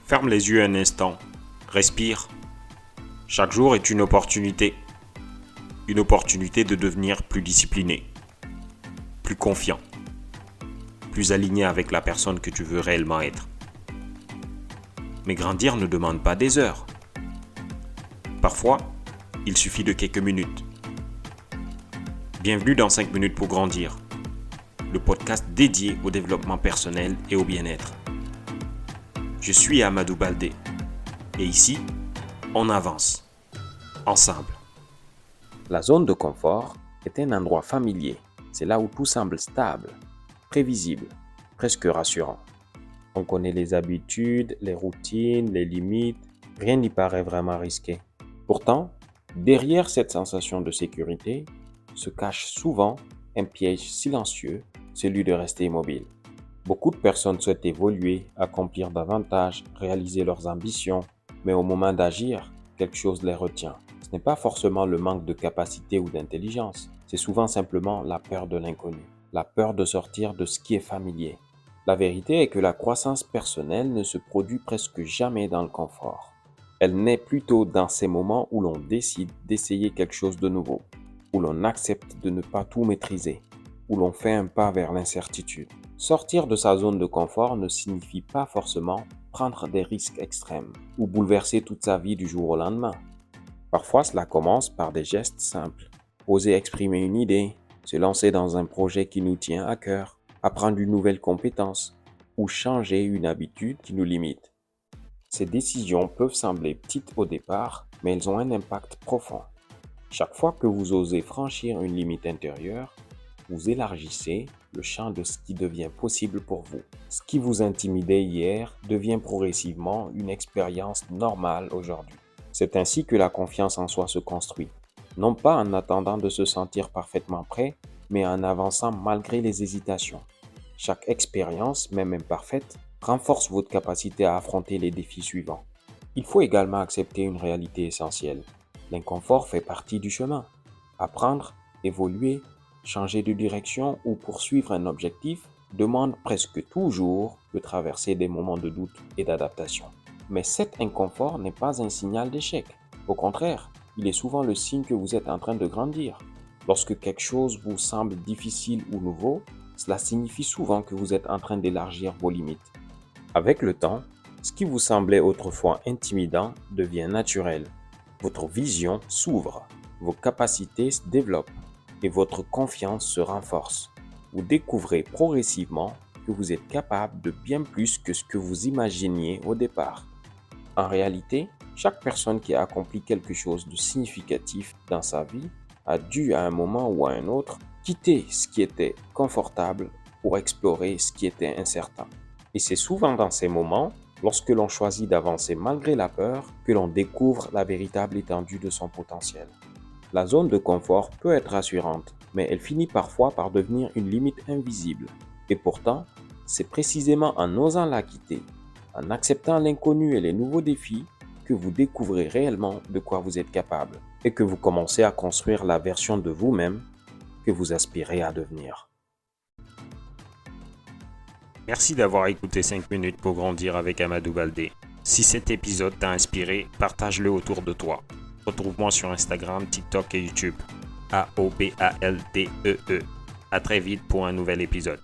Ferme les yeux un instant. Respire. Chaque jour est une opportunité. Une opportunité de devenir plus discipliné, plus confiant, plus aligné avec la personne que tu veux réellement être. Mais grandir ne demande pas des heures. Parfois, il suffit de quelques minutes. Bienvenue dans 5 minutes pour grandir, le podcast dédié au développement personnel et au bien-être. Je suis Amadou Baldé et ici, on avance, ensemble. La zone de confort est un endroit familier. C'est là où tout semble stable, prévisible, presque rassurant. On connaît les habitudes, les routines, les limites. Rien n'y paraît vraiment risqué. Pourtant, derrière cette sensation de sécurité se cache souvent un piège silencieux, celui de rester immobile. Beaucoup de personnes souhaitent évoluer, accomplir davantage, réaliser leurs ambitions, mais au moment d'agir, quelque chose les retient. Ce n'est pas forcément le manque de capacité ou d'intelligence, c'est souvent simplement la peur de l'inconnu, la peur de sortir de ce qui est familier. La vérité est que la croissance personnelle ne se produit presque jamais dans le confort. Elle naît plutôt dans ces moments où l'on décide d'essayer quelque chose de nouveau, où l'on accepte de ne pas tout maîtriser, où l'on fait un pas vers l'incertitude. Sortir de sa zone de confort ne signifie pas forcément prendre des risques extrêmes ou bouleverser toute sa vie du jour au lendemain. Parfois, cela commence par des gestes simples. Oser exprimer une idée, se lancer dans un projet qui nous tient à cœur, apprendre une nouvelle compétence ou changer une habitude qui nous limite. Ces décisions peuvent sembler petites au départ, mais elles ont un impact profond. Chaque fois que vous osez franchir une limite intérieure, vous élargissez le champ de ce qui devient possible pour vous. Ce qui vous intimidait hier devient progressivement une expérience normale aujourd'hui. C'est ainsi que la confiance en soi se construit. Non pas en attendant de se sentir parfaitement prêt, mais en avançant malgré les hésitations. Chaque expérience, même imparfaite, renforce votre capacité à affronter les défis suivants. Il faut également accepter une réalité essentielle. L'inconfort fait partie du chemin. Apprendre, évoluer, changer de direction ou poursuivre un objectif demande presque toujours de traverser des moments de doute et d'adaptation. Mais cet inconfort n'est pas un signal d'échec. Au contraire, il est souvent le signe que vous êtes en train de grandir. Lorsque quelque chose vous semble difficile ou nouveau, cela signifie souvent que vous êtes en train d'élargir vos limites. Avec le temps, ce qui vous semblait autrefois intimidant devient naturel. Votre vision s'ouvre, vos capacités se développent et votre confiance se renforce. Vous découvrez progressivement que vous êtes capable de bien plus que ce que vous imaginiez au départ. En réalité, chaque personne qui a accompli quelque chose de significatif dans sa vie a dû à un moment ou à un autre quitter ce qui était confortable pour explorer ce qui était incertain. Et c'est souvent dans ces moments, lorsque l'on choisit d'avancer malgré la peur, que l'on découvre la véritable étendue de son potentiel. La zone de confort peut être rassurante, mais elle finit parfois par devenir une limite invisible. Et pourtant, c'est précisément en osant la quitter, en acceptant l'inconnu et les nouveaux défis, que vous découvrez réellement de quoi vous êtes capable et que vous commencez à construire la version de vous-même que vous aspirez à devenir. Merci d'avoir écouté 5 minutes pour grandir avec Amadou Baldé. Si cet épisode t'a inspiré, partage-le autour de toi. Retrouve-moi sur Instagram, TikTok et YouTube. AOBALDEE. À très vite pour un nouvel épisode.